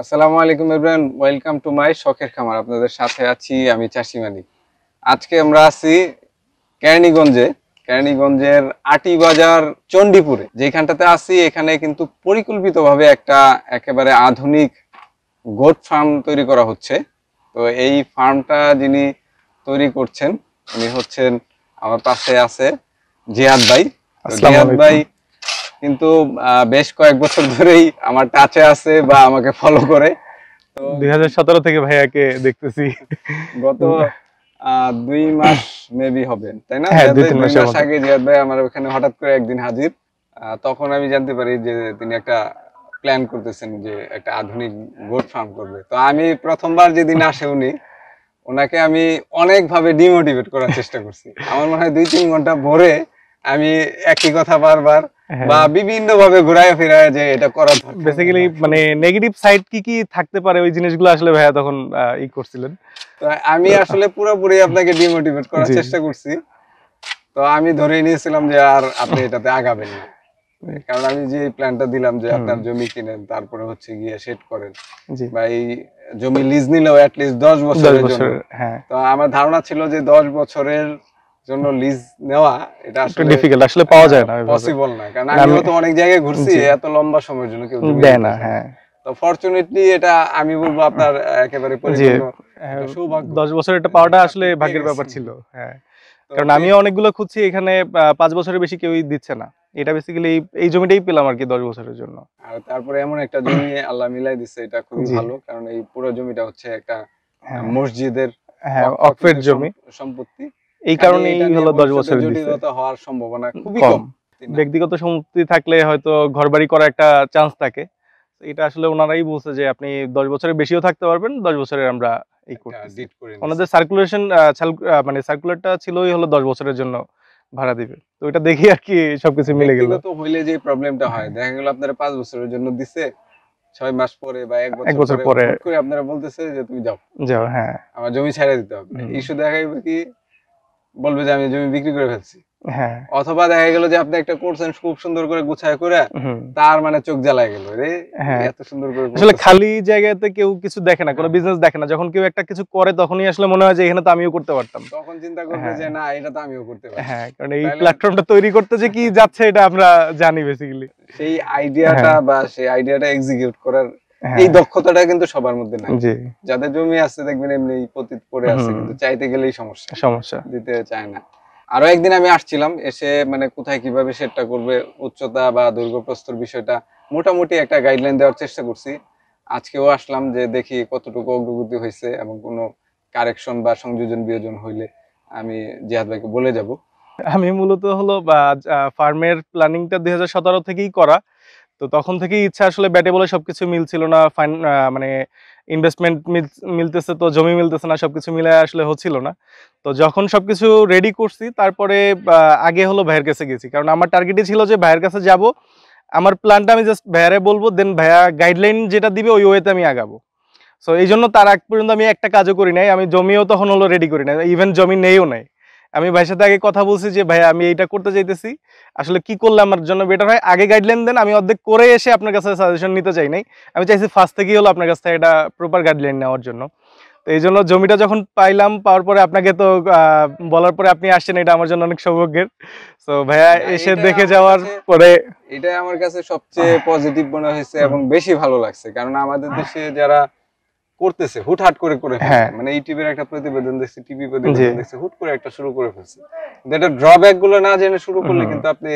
আসসালামু আলাইকুম everyone, welcome to my শখের খামার। আপনাদের সাথে আছি আমি চাষি মানিক। আজকে আমরা আছি কেরানীগঞ্জের আটি বাজার চণ্ডীপুরে। যেখানটাতে আছি এখানে কিন্তু পরিকল্পিতভাবে একটা একেবারে আধুনিক গোট ফার্ম তৈরি করা হচ্ছে। তো এই ফার্মটা যিনি তৈরি করছেন উনি হচ্ছেন, আমার পাশে আছে জিহাদ ভাই। জিহাদ ভাই কিন্তু বেশ কয়েক বছর ধরেই আমার টাচে আছে বা আমাকে ফলো করে। তো 2017 থেকে ভাইয়াকে দেখতেছি। গত 2 মাস মেবি হবে, তাই না? হ্যাঁ, 2 2-3 মাস মাসের মতো। আগে জিয়াদ ভাই আমার ওখানে হঠাৎ করে একদিন হাজির। তখন আমি জানতে পারি যে তিনি একটা প্ল্যান করতেছেন যে একটা আধুনিক গোট ফার্ম করবে। তো আমি প্রথমবার যেদিন আসে ওনাকে আমি অনেকভাবে ডিমোটিভেট করার চেষ্টা করছি। আমার মনে হয় 2-3 ঘন্টা ভরে আমি একই কথা বারবার বা বিভিন্ন ভাবে ঘুরায় ফিরায় যে এটা করা দরকার। বেসিক্যালি মানে নেগেটিভ সাইড কি কি থাকতে পারে ওই জিনিসগুলো আসলে ভাইয়া তখন ই করছিলেন। তো আমি আসলে পুরোপুরি আপনাকে ডিমোটিভেট করার চেষ্টা করছি। তো আমি ধরেই নিয়েছিলাম যে আর আপনি এটাতে আগাবেন না, কারণ আমি যে প্ল্যানটা দিলাম যে আপনার জমি কিনেন, তারপরে হচ্ছে গিয়ে সেট করেন, বা এই জমি লিজ নিলেও অ্যাটলিস্ট 10 বছরের জন্য। তো আমার ধারণা ছিল যে 10 বছরের জন্য লিজ নেওয়া এটা আসলে ডিফিকাল্ট, আসলে পাওয়া যায় না, পসিবল না, কারণ আমিও তো অনেক জায়গায় ঘুরছি, এত লম্বা সময়ের জন্য কেউ জমি দেয় না। হ্যাঁ, তো ফরচুনেটলি এটা আমি বলবো আপনার একেবারে পরিপূর্ণ সৌভাগ্য। 10 বছর এটা পাওয়াটা আসলে ভাগ্যের ব্যাপার ছিল। হ্যাঁ, কারণ আমিও অনেকগুলো খুঁজছি, এখানে 5 বছরের বেশি কেউই দিচ্ছে না। এটা বেসিক্যালি এই জমিটাই পেলাম আর কি 10 বছরের জন্য। আর তারপরে এমন একটা জমি আল্লাহ মিলাই দিচ্ছে, এটা খুবই ভালো, কারণ এই পুরো জমিটা হচ্ছে একটা মসজিদের ওয়াকফের জমি সম্পত্তি। এই কারণেই হলো 10 বছরের জটিলতা হওয়ার সম্ভাবনা খুবই কম। ব্যক্তিগত সম্পত্তি থাকলে হয়তো ঘরবাড়ি করার একটা চান্স থাকে। এটা আসলে ওনারাই বলছে যে আপনি 10 বছরের বেশিও থাকতে পারবেন, 10 বছরের আমরা এই করতেছি। ওনাদের সার্কুলেশন মানে সার্কুলারটা ছিলই হলো 10 বছরের জন্য ভাড়া দিবে। তো এটা দেখি আর কি সবকিছু মিলে গেল। ব্যক্তিগত হইলে যে প্রবলেমটা হয়, দেখা গেল আপনারা 5 বছরের জন্য দিছে, 6 মাস পরে বা 1 বছর পরে হুট করে আপনারা বলতেছে যে তুমি যাও, হ্যাঁ আমার জমি ছেড়ে দিতে হবে। ইস্যু দেখা যাবে কি, বলবে যে আমি জমি বিক্রি করে ফেলছি। হ্যাঁ, অথবা দেখা গেল যে আপনি একটা করছেন খুব সুন্দর করে গুছায় করে, তার মানে চোখ জ্বালায় গেল, রে এত সুন্দর করে। আসলে খালি জায়গাতে কেউ কিছু দেখে না, কোনো বিজনেস দেখে না। যখন কেউ একটা কিছু করে তখনই আসলে মনে হয় যে এখানে তো আমিও করতে পারতাম, তখন চিন্তা করবে যে না এটা তো আমিও করতে পারি। হ্যাঁ, কারণ এই প্ল্যাটফর্মটা তৈরি করতে যে কি যাচ্ছে এটা আমরা জানি বেসিক্যালি। সেই আইডিয়াটা বা সেই আইডিয়াটা এক্সিকিউট করার এই দক্ষতাটা কিন্তু সবার মধ্যে নাই। যাদের জমি আছে দেখবেন এমনি পতিত পড়ে আছে, কিন্তু চাইতে গেলেই সমস্যা দিতে চায় না। আরো একদিন আমি আসছিলাম, এসে মানে কোথায় কিভাবে সেটটা করবে, উচ্চতা বা দৈর্ঘ্য প্রস্থর বিষয়টা মোটামুটি একটা গাইডলাইন দেওয়ার চেষ্টা করছি। আজকেও আসলাম যে দেখি কতটুকু অগ্রগতি হয়েছে, এবং কোনো কারেকশন বা সংযোজন বিয়োজন হইলে আমি জিহাদ ভাইকে বলে যাব। আমি মূলত হলো ফার্মের প্ল্যানিংটা 2017 থেকেই করা। তো তখন থেকেই ইচ্ছা, আসলে ব্যাটে বলে সবকিছু মিলছিল না, মানে ইনভেস্টমেন্ট মিলতেছে তো জমি মিলতেছে না, সবকিছু মিলে আসলে হচ্ছিল না। তো যখন সবকিছু রেডি করছি তারপরে আগে হলো ভাইয়ের কাছে গেছি, কারণ আমার টার্গেটই ছিল যে ভাইয়ের কাছে যাব, আমার প্ল্যানটা আমি জাস্ট ভাইয়ারে বলবো, দেন ভাইয়া গাইডলাইন যেটা দিবে ওই ওয়েতে আমি আগাবো। সো এই জন্য তার আগ পর্যন্ত আমি একটা কাজও করি নাই, আমি জমিও তখন হলো রেডি করি নাই, ইভেন জমি নেইও নাই। আমি ভাইয়ের সাথে আগে কথা বলছি যে ভাইয়া আমি এইটা করতে চাইতেছি, আসলে কি করলে আমার জন্য বেটার হয়, আগে গাইডলাইন দেন। আমি অর্ধেক করে এসে আপনার কাছে সাজেশন নিতে চাই নাই, আমি চাইছি ফার্স্ট থেকেই হলো আপনার কাছ থেকে এটা প্রপার গাইডলাইন নেওয়ার জন্য। তো এই জন্য জমিটা যখন পাইলাম, পাওয়ার পরে আপনাকে তো বলার পরে আপনি আসছেন, এটা আমার জন্য অনেক সৌভাগ্যের। তো ভাইয়া এসে দেখে যাওয়ার পরে এটা আমার কাছে সবচেয়ে পজিটিভ মনে হয়েছে এবং বেশি ভালো লাগছে, কারণ আমাদের দেশে যারা করতেছে হুটহাট করে ফেলছে, মানে ইউটিউবের একটা প্রতিবেদন দেখছি, টিভি প্রতিবেদন দেখছি, হুট করে একটা শুরু করে ফেলছে। এটা ড্রব্যাক গুলো না জেনে শুরু করলে কিন্তু আপনি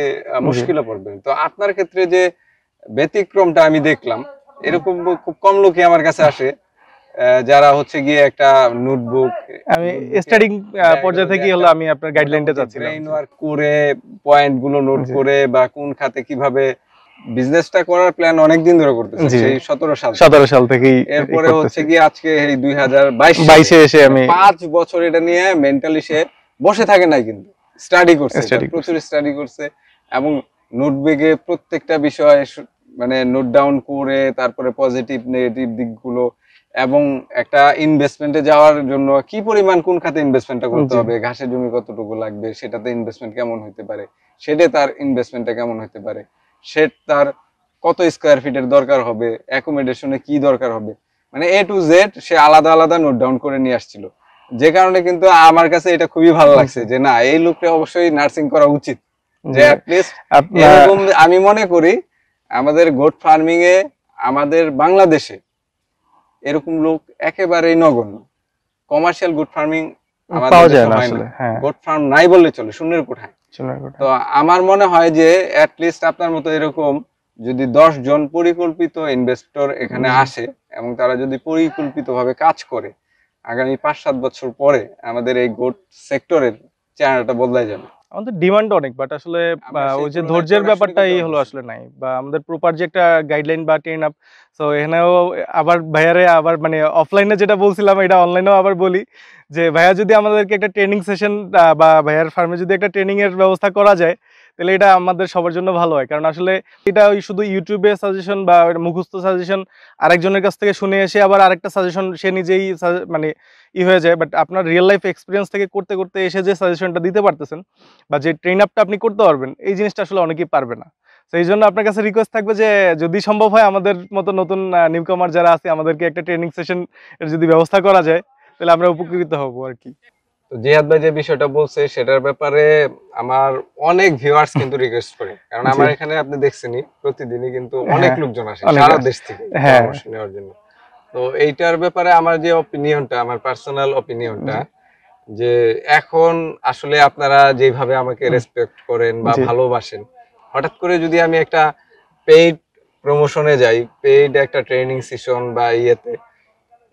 মুশকিলে পড়বেন। তো আপনার ক্ষেত্রে যে ব্যতিক্রমটা আমি দেখলাম, এরকম খুব কম লোকই আমার কাছে আসে যারা হচ্ছে গিয়ে একটা নোটবুক, আমি স্টাডিং পর্যায়ে থেকে হলো আমি আপনার গাইডলাইনটা চাচ্ছিলাম, ব্রেইন ওয়ার্ক করে পয়েন্ট গুলো নোট করে বা কোন খাতে কিভাবে বিজনেসটা করার প্ল্যান অনেকদিন ধরে করতেছি, সেই 17 সাল থেকেই। এরপরে হচ্ছে কি আজকে এই 2022 এসে আমি 5 বছর এটা নিয়ে মেন্টালি সে বসে থাকে নাই, কিন্তু স্টাডি করছে, প্রচুর স্টাডি করছে, এবং নোটবুকে প্রত্যেকটা বিষয় মানে নোট ডাউন করে, তারপরে পজিটিভ নেগেটিভ দিকগুলো, এবং একটা ইনভেস্টমেন্টে যাওয়ার জন্য কি পরিমাণ কোন খাতে ইনভেস্টমেন্টটা করতে হবে, ঘাসের জমি কতটুকু লাগবে, সেটাতে ইনভেস্টমেন্ট কেমন হতে পারে, সেটা তার ইনভেস্টমেন্টটা কেমন হতে পারে, সে তার কত স্কোয়ার ফিটের দরকার হবে, অ্যাকোমোডেশনে কি দরকার হবে, মানে A to Z সে আলাদা আলাদা নোট ডাউন করে নিয়ে আসছিল। যে কারণে কিন্তু আমার কাছে এটা খুবই ভালো লাগছে যে না, এই লোকটা অবশ্যই নার্সিং করা উচিত। যে অ্যাটলিস্ট এরকম আমি মনে করি আমাদের গোট ফার্মিং এ আমাদের বাংলাদেশে এরকম লোক একেবারেই নগণ্য। কমার্শিয়াল গোট ফার্মিং পাওয়া যায় না আসলে, গোট ফার্ম নাই বললে চলে, শূন্যের কোঠায়। তো আমার মনে হয় যে অ্যাটলিস্ট আপনার মতো এরকম যদি 10 জন পরিকল্পিত ইনভেস্টর এখানে আসে এবং তারা যদি পরিকল্পিতভাবে কাজ করে, আগামী 5-7 বছর পরে আমাদের এই গোট সেক্টরের চেহারাটা বদলায় যাবে। আমাদের ডিমান্ড অনেক, বাট আসলে ওই যে ধৈর্যের ব্যাপারটাই হলো আসলে নাই, বা আমাদের প্রপার যে একটা গাইডলাইন বা ট্রেন আপ। সো এখানেও আবার ভাইয়ারে আবার মানে অফলাইনে যেটা বলছিলাম এটা অনলাইনেও আবার বলি যে ভাইয়া যদি আমাদেরকে একটা ট্রেনিং সেশন বা ভাইয়ার ফার্মে যদি একটা ট্রেনিং এর ব্যবস্থা করা যায় তাহলে এটা আমাদের সবার জন্য ভালো হয়। কারণ আসলে এটা ওই শুধু ইউটিউবে সাজেশন বা মুখস্থ সাজেশন আরেকজনের কাছ থেকে শুনে এসে আবার আরেকটা সাজেশন সে নিজেই মানে হয়ে যায়, বাট আপনার রিয়েল লাইফ এক্সপিরিয়েন্স থেকে করতে করতে এসে যে সাজেশনটা দিতে পারতেছেন বা যে ট্রেন আপটা আপনি করতে পারবেন, এই জিনিসটা আসলে অনেকেই পারবে না। তো এই জন্য আপনার কাছে রিকোয়েস্ট থাকবে যে যদি সম্ভব হয় আমাদের মতো নতুন নিউকামার যারা আছে আমাদেরকে একটা ট্রেনিং সেশন এর যদি ব্যবস্থা করা যায় তাহলে আমরা উপকৃত হব আর কি। তো জিহাদ ভাই যে বিষয়টা বলছে সেটার ব্যাপারে আমার অনেক ভিউয়ার্স কিন্তু রিকোয়েস্ট করে, কারণ আমার এখানে আপনি দেখছেনই প্রতিদিনই কিন্তু অনেক লোকজন আসে সারা দেশ থেকে পরামর্শ নেওয়ার জন্য। তো এইটার ব্যাপারে আমার যে অপিনিয়নটা, আমার পার্সোনাল অপিনিয়নটা, যে এখন আসলে আপনারা যেভাবে আমাকে রেসপেক্ট করেন বা ভালোবাসেন, হঠাৎ করে যদি আমি একটা পেইড প্রমোশনে যাই, পেইড একটা ট্রেনিং সেশন বা ইয়েতে,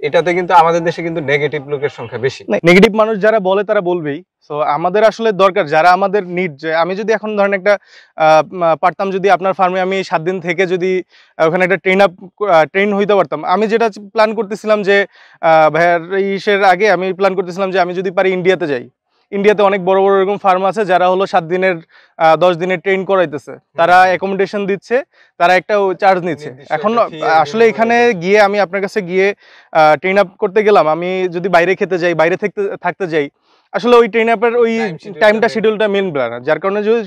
এটাতে কিন্তু আমাদের দেশে কিন্তু নেগেটিভ লোকের সংখ্যা বেশি। নেগেটিভ মানুষ যারা বলে তারা বলবেই। সো আমাদের আসলে দরকার যারা আমাদের নিড, যে আমি যদি এখন ধরেন একটা পারতাম যদি আপনার ফার্মে আমি 7 দিন থেকে যদি ওখানে একটা ট্রেন হইতে পারতাম, আমি যেটা প্ল্যান করতেছিলাম যে ভাইয়ার ইসের আগে আমি প্ল্যান করতেছিলাম যে আমি যদি পারি ইন্ডিয়াতে যাই। ইন্ডিয়াতে অনেক বড় বড় এরকম ফার্ম আছে যারা হলো 7 দিনের 10 দিনের ট্রেন করাইতেছে, তারা অ্যাকোমোডেশন দিচ্ছে, তারা একটা চার্জ নিচ্ছে। এখন আসলে এখানে গিয়ে আমি আপনার কাছে গিয়ে ট্রেন আপ করতে গেলাম, আমি যদি বাইরে খেতে যাই, বাইরে থাকতে যাই, আসলে ওই ট্রেন আপের ওই টাইমটা শিডিউলটা মিলবে না। যার কারণে যদি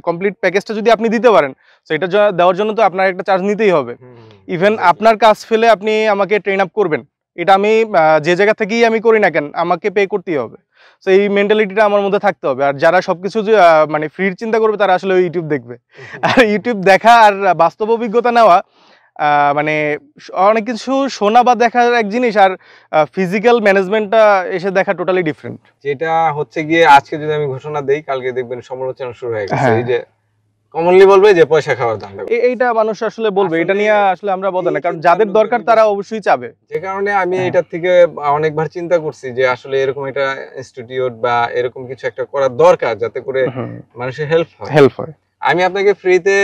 কমপ্লিট প্যাকেজটা যদি আপনি দিতে পারেন, তো এটা দেওয়ার জন্য তো আপনার একটা চার্জ নিতেই হবে। ইভেন আপনার কাজ ফেলে আপনি আমাকে ট্রেন আপ করবেন, এটা আমি যে জায়গা থেকেই আমি করি না কেন আমাকে পে করতেই হবে। তো এই মেন্টালিটিটা আমার মধ্যে থাকতে হবে। আর যারা সবকিছু মানে ফ্রির চিন্তা করবে তারা আসলে ইউটিউব দেখবে। আর ইউটিউব দেখা আর বাস্তব অভিজ্ঞতা নেওয়া মানে অনেক কিছু শোনা বা দেখার এক জিনিস, আর ফিজিক্যাল ম্যানেজমেন্টটা এসে দেখা টোটালি ডিফারেন্ট। যেটা হচ্ছে গিয়ে আজকে যদি আমি ঘোষণা দেই, কালকে দেখবেন সমালোচনা শুরু হয়ে গেছে। এই যে কমনলি বলবে যে পয়সা খাওয়ার দাম, এইটা মানুষ আসলে বলবে, এটা নিয়ে আসলে আমরা বলবো না, কারণ যাদের দরকার তারা অবশ্যই চাবে। যে কারণে আমি এটার থেকে অনেকবার চিন্তা করছি যে আসলে এরকম একটা ইনস্টিটিউট বা এরকম কিছু একটা করার দরকার, যাতে করে মানুষের হেল্প হয়। আমি আপনাকে ফ্রিতে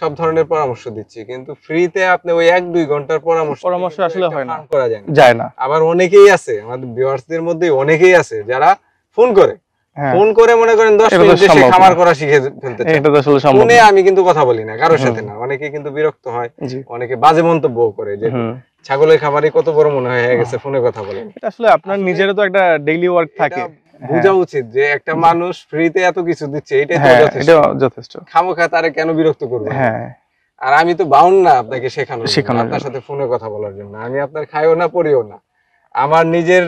সব ধরনের পরামর্শ দিচ্ছি, কিন্তু ফ্রিতে আপনি ওই 1-2 ঘন্টার পরামর্শ আসলে হয় না, করা যায় না। আবার অনেকেই আছে আমাদের ভিউয়ার্সদের মধ্যে, অনেকেই আছে যারা ফোন করে মনে করেন 10 মিনিট দেশে খামার করা শিখে ফেলতে চায়। এটা তো আসলে সম্ভব না। আমি কিন্তু কথা বলি না কারোর সাথে না, অনেকে কিন্তু বিরক্ত হয়, অনেকে বাজে মন্তব্য করে যে ছাগলের খামারই কত বড় মনে হয়ে গেছে, ফোনে কথা বলেন। এটা আসলে আপনার নিজেরও তো একটা ডেইলি ওয়ার্ক থাকে, বোঝা উচিত যে একটা মানুষ ফ্রিতে এত কিছু দিচ্ছে, এটাই যথেষ্ট। খামোখা তারে কেন বিরক্ত করবে? আর আমি তো বাউন্ড না আপনাকে শেখানোর, আপনার সাথে ফোনে কথা বলার জন্য। আমি আপনার খাইও না পড়িও না, আমার নিজের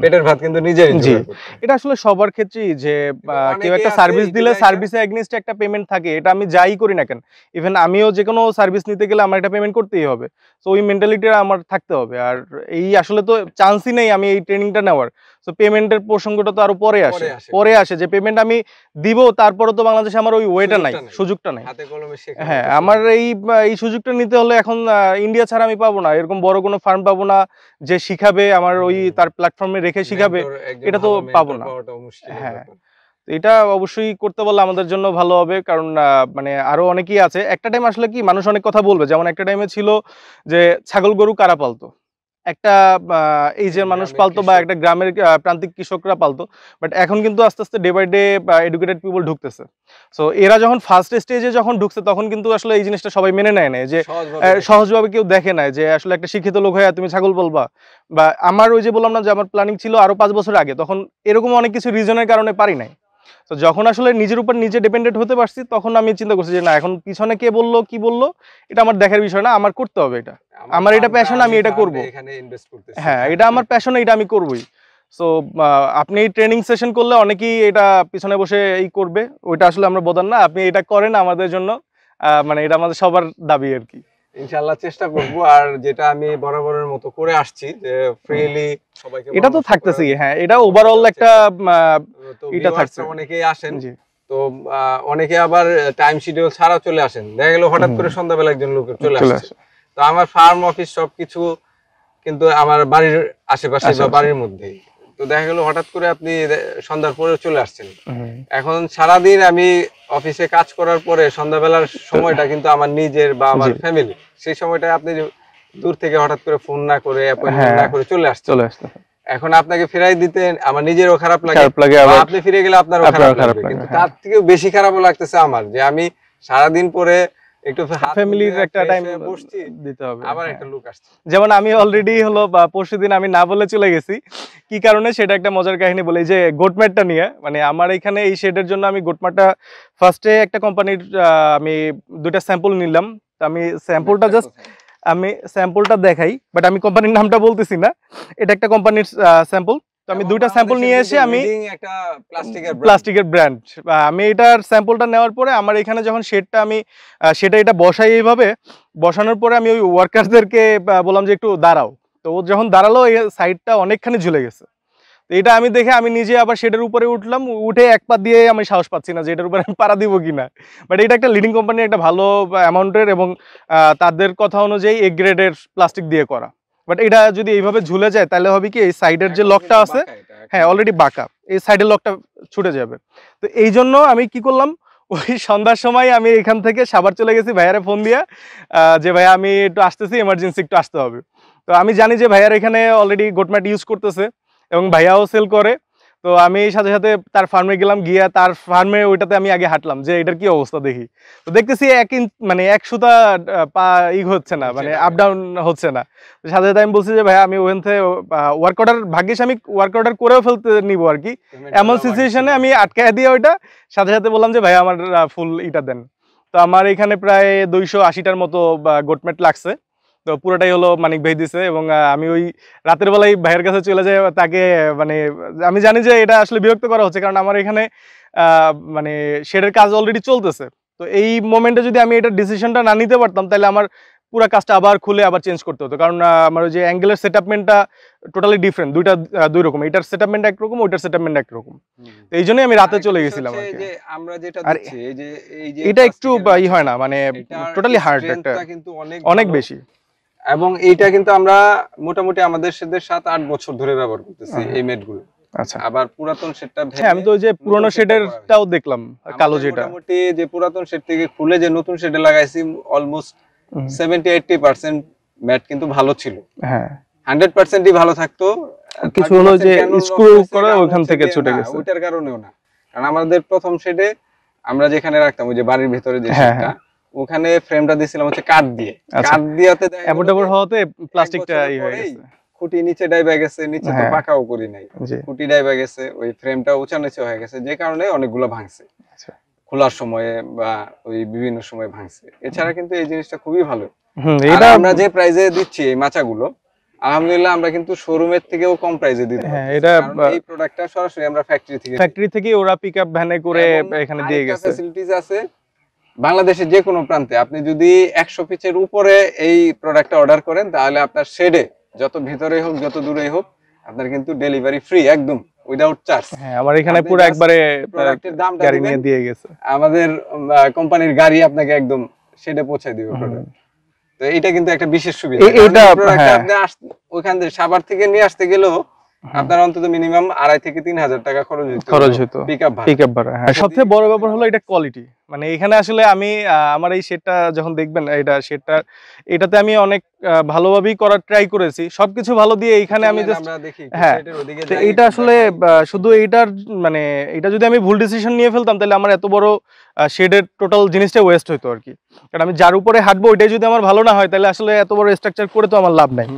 পেটের ভাত কিন্তু নিজেই এনজয় করতে। এটা আসলে সবার ক্ষেত্রেই যে কেউ একটা সার্ভিস দিলে সার্ভিসে এগেইনস্ট একটা পেমেন্ট থাকে, এটা আমি যাই করি না কেন, ইভেন আমিও যে কোনো সার্ভিস নিতে গেলে আমার একটা পেমেন্ট করতেই হবে। সো ওই মেন্টালিটিটা আমার থাকতে হবে। আর এই আসলে তো চান্সই নেই আমি এই ট্রেনিংটা নেওয়ার। সো পেমেন্টের প্রসঙ্গটা তো আরো পরে আসে যে পেমেন্ট আমি দিব, তারপরে তো বাংলাদেশে আমার ওই ওয়েটা নাই, সুযোগটা নাই। হ্যাঁ, আমার এই সুযোগটা নিতে হলে এখন ইন্ডিয়া ছাড়া আমি পাবো না, এরকম বড় কোনো ফার্ম পাবো না যে শিখাবে আমার ওই তার প্ল্যাটফর্মে রেখে শিখাবে, এটা তো পাবো না। হ্যাঁ, এটা অবশ্যই করতে বললে আমাদের জন্য ভালো হবে, কারণ মানে আরো অনেকেই আছে। একটা টাইম আসলে কি মানুষ অনেক কথা বলবে, যেমন একটা টাইমে ছিল যে ছাগল গরু কারা পালতো, একটা এই যে মানুষ পালতো বা একটা গ্রামের প্রান্তিক কৃষকরা পালতো, বাট এখন কিন্তু আস্তে আস্তে day by day educated people ঢুকতেছে। সো এরা যখন ফার্স্ট স্টেজে যখন ঢুকছে তখন কিন্তু আসলে এই জিনিসটা সবাই মেনে নেয় না, যে সহজভাবে কেউ দেখে না যে আসলে একটা শিক্ষিত লোক হয়ে তুমি ছাগল বলবা। বা আমার ওই যে বললাম না যে আমার প্ল্যানিং ছিল আরো 5 বছর আগে, তখন এরকম অনেক কিছু রিজনের কারণে পারি নাই। তো যখন আসলে নিজের উপর নিজে ডিপেন্ডেন্ট হতে পারছি তখন আমি চিন্তা করছি যে না, এখন পিছনে কে বললো কি বললো এটা আমার দেখার বিষয় না, আমার করতে হবে এটা, আমার এটা প্যাশন, আমি এটা করব। হ্যাঁ, এটা আমার প্যাশন, এটা আমি করবই। সো আপনি ট্রেনিং সেশন করলে অনেকেই এটা পিছনে বসে এই করবে, ওইটা আসলে আমরা বদান না, আপনি এটা করেন আমাদের জন্য, মানে এটা আমাদের সবার দাবি আর কি। ইনশাআল্লাহ চেষ্টা করব। আর যেটা আমি বরাবরের মতো করে আসছি যে ফ্রিলি সবাইকে, এটা তো থাকতেছি, হ্যাঁ, এটা ওভারঅল একটা এটা থাকছে। অনেকেই আসেন, তো অনেকে আবার টাইম শিডিউল ছাড়া চলে আসেন, দেখা গেল হঠাৎ করে সন্ধ্যাবেলা একজন লোক চলে আসছে। তো আমার ফার্ম অফিস সবকিছু কিন্তু আমার বাড়ির আশেপাশে বা বাড়ির মধ্যেই, তো দেখা গেল হঠাৎ করে আপনি সন্ধ্যার পরে চলে আসছেন। এখন সারাদিন আমি অফিসে কাজ করার পরে সন্ধ্যাবেলার সময়টা কিন্তু আমার নিজের বা আমার ফ্যামিলি, সেই সময়টা আপনি দূর থেকে হঠাৎ করে ফোন না করে অ্যাপয়েন্টমেন্ট না করে চলে আসছেন। এখন আপনাকে ফেরাই দিতে আমার নিজেরও খারাপ লাগে, আপনি ফিরে গেলে আপনারও খারাপ লাগবে, কিন্তু তার থেকেও বেশি খারাপও লাগতেছে আমার যে আমি সারাদিন পরে একটু ফ্যামিলির একটা টাইম বসছি দিতে হবে, আবার একটা লোক আসছে। যেমন আমি অলরেডি হলো পরশুদিন আমি না বলে চলে গেছি, কি কারণে সেটা একটা মজার কাহিনী বলি, যে গোটম্যাটটা নিয়ে, মানে আমার এখানে এই শেডের জন্য আমি গোটম্যাটটা ফার্স্টে একটা কোম্পানির আমি 2টা স্যাম্পল নিলাম। আমি স্যাম্পলটা জাস্ট আমি স্যাম্পলটা দেখাই, বাট আমি কোম্পানির নামটা বলতেছি না, এটা একটা কোম্পানির স্যাম্পল। তো আমি 2টা স্যাম্পল নিয়ে এসে আমি একটা প্লাস্টিকের ব্র্যান্ড, আমি এটার স্যাম্পলটা নেওয়ার পরে আমার এখানে যখন শেডটা আমি সেটা এটা বসাই, এইভাবে বসানোর পরে আমি ওই ওয়ার্কারদেরকে বললাম যে একটু দাঁড়াও, তো ও যখন দাঁড়ালো এই সাইডটা অনেকখানি ঝুলে গেছে। তো এটা আমি দেখে আমি নিজে আবার শেডের উপরে উঠলাম, উঠে এক পা দিয়ে আমি সাহস পাচ্ছি না যে এটার উপরে আমি পাড়া দিব কিনা, বাট এটা একটা লিডিং কোম্পানি, একটা ভালো অ্যামাউন্টের এবং তাদের কথা অনুযায়ী এ গ্রেডের প্লাস্টিক দিয়ে করা। বাট এটা যদি এইভাবে ঝুলে যায় তাহলে হবে কি, এই সাইডের যে লকটা আছে, হ্যাঁ অলরেডি বাঁকা, এই সাইডের লকটা ছুটে যাবে। তো এই জন্য আমি কি করলাম, ওই সন্ধ্যার সময় আমি এখান থেকে সাভার চলে গেছি ভাইয়ারে ফোন দিয়া, যে ভাইয়া আমি একটু আসতেছি, এমার্জেন্সি একটু আসতে হবে। তো আমি জানি যে ভাইয়ার এখানে অলরেডি গোটম্যাট ইউজ করতেছে এবং ভাইয়াও সেল করে, তো আমি সাথে সাথে তার ফার্মে গেলাম, গিয়া তার ফার্মে ওইটাতে আমি আগে হাঁটলাম যে এটার কি অবস্থা দেখি। তো দেখতেছি 1 ইঞ্চ মানে 1 সুতা পা হচ্ছে না, মানে আপ ডাউন হচ্ছে না। সাথে সাথে আমি বলছি যে ভাই আমি ওখান থেকে ওয়ার্ক অর্ডার, ভাগ্যিস আমি ওয়ার্ক অর্ডার করেও ফেলতে নিব আর কি, এমন সিচুয়েশনে আমি আটকায় দিয়ে ওইটা সাথে সাথে বললাম যে ভাই আমার ফুল ইটা দেন। তো আমার এখানে প্রায় 280টার মতো গোটম্যাট লাগছে, তো পুরোটাই হলো মানিক ভাই দিছে। এবং আমি ওই রাতের বেলায় ভাইয়ের কাছে চলে যাই, তাকে মানে আমি জানি যে এটা আসলে বিরক্ত করা হচ্ছে, কারণ আমার এখানে মানে শেডের কাজ অলরেডি চলতেছে। তো এই মোমেন্টে যদি আমি এটা ডিসিশনটা না নিতে পারতাম তাহলে আমার পুরো কাজটা আবার খুলে আবার চেঞ্জ করতে হতো, কারণ আমার ওই যে অ্যাঙ্গেলের সেটআপমেন্টটা টোটালি ডিফারেন্ট, দুই রকম, এটার সেটআপমেন্ট একরকম, ওইটার সেটআপমেন্ট একরকম। তো এই জন্যই আমি রাতে চলে গেছিলাম আর কি। আমরা যেটা দিচ্ছি এই যে এটা একটু ই হয় না, মানে টোটালি হার্ড, একটা কিন্তু অনেক বেশি। এবং এইটা কিন্তু আমরা মোটামুটি আমাদের সেদের 7-8 বছর ধরে ব্যবহার করতেছি এই মেটগুলো। আচ্ছা, আবার পুরাতন সেটটা, হ্যাঁ আমি তো ওই যে পুরনো শেডেরটাও দেখলাম, কালো যেটা মোটামুটি যে পুরাতন সেট থেকে খুলে যে নতুন শেডে লাগাইছি অলমোস্ট 70-80% ম্যাট কিন্তু ভালো ছিল। হ্যাঁ 100%ই ভালো থাকতো, কিছু হলো যে স্ক্রু করে ওখান থেকে ছুটে গেছে, ওইটার কারণেও না। কারণ আমাদের প্রথম শেডে আমরা যেখানে রাখতাম ওই যে বাড়ির ভিতরে যে শেডটা, ওখানে ফ্রেমটা দিয়েছিলাম হচ্ছে কাঠ দিয়ে, কাঠ দিয়েতে এমন হওয়াতে প্লাস্টিকটা হয়ে গেছে, খুঁটি নিচে ডাইবা গেছে, নিচে তো পাকাও করি নাই, খুঁটি ডাইবা গেছে, ওই ফ্রেমটা উঁচা নিচে হয়ে গেছে, যে কারণে অনেকগুলো ভাঙছে খোলার সময়ে বা ওই বিভিন্ন সময় ভাঙছে। এছাড়া কিন্তু এই জিনিসটা খুবই ভালো। এটা আমরা যে প্রাইজে দিচ্ছি এই মাচাগুলো, আলহামদুলিল্লাহ আমরা কিন্তু শোরুমের থেকেও কম প্রাইজে দিতে পারি। হ্যাঁ, এটা এই প্রোডাক্টটা সরাসরি আমরা ফ্যাক্টরি থেকে ওরা পিকআপ ভ্যানে করে এখানে দিয়ে গেছে। ফ্যাসিলিটিস আছে বাংলাদেশের যে কোনো প্রান্তে। আপনি যদি 100 পিচের উপরে এই প্রোডাক্টটা অর্ডার করেন তাহলে আপনার শেডে যত ভিতরে হোক যত দূরে হোক আপনার কিন্তু ডেলিভারি ফ্রি, একদম উইদাউট চার্জ। হ্যাঁ, আমার এখানে পুরো একবারে প্রোডাক্টের দামটা গাড়ি নিয়ে দিয়ে গেছে, আমাদের কোম্পানির গাড়ি আপনাকে একদম শেডে পৌঁছে দিবে প্রোডাক্ট। তো এটা কিন্তু একটা বিশেষ সুবিধা। এটা প্রোডাক্ট আপনি ওইখান থেকে সাভার থেকে নিয়ে আসতে গেলেও আপনার অন্তত মিনিমাম 2,500 থেকে 3,000 টাকা খরচ হতো পিকআপ ভাড়া। হ্যাঁ, সবচেয়ে বড় ব্যাপার হলো এটা কোয়ালিটি। মানে এখানে আসলে আমি আমার এই শেডটা যখন দেখবেন, এটাতে আমি অনেক ভালোভাবেই করার ট্রাই করেছি, সবকিছু ভালো দিয়ে এখানে আমি জাস্ট, হ্যাঁ এটা আসলে শুধু এইটার মানে এটা যদি আমি ভুল ডিসিশন নিয়ে ফেলতাম তাহলে আমার এত বড় শেডের টোটাল জিনিসটা ওয়েস্ট হইতো আর কি। কারণ আমি যার উপরে হাঁটবো ওইটাই যদি আমার ভালো না হয় তাহলে আসলে এত বড় স্ট্রাকচার করে তো আমার লাভ নাই।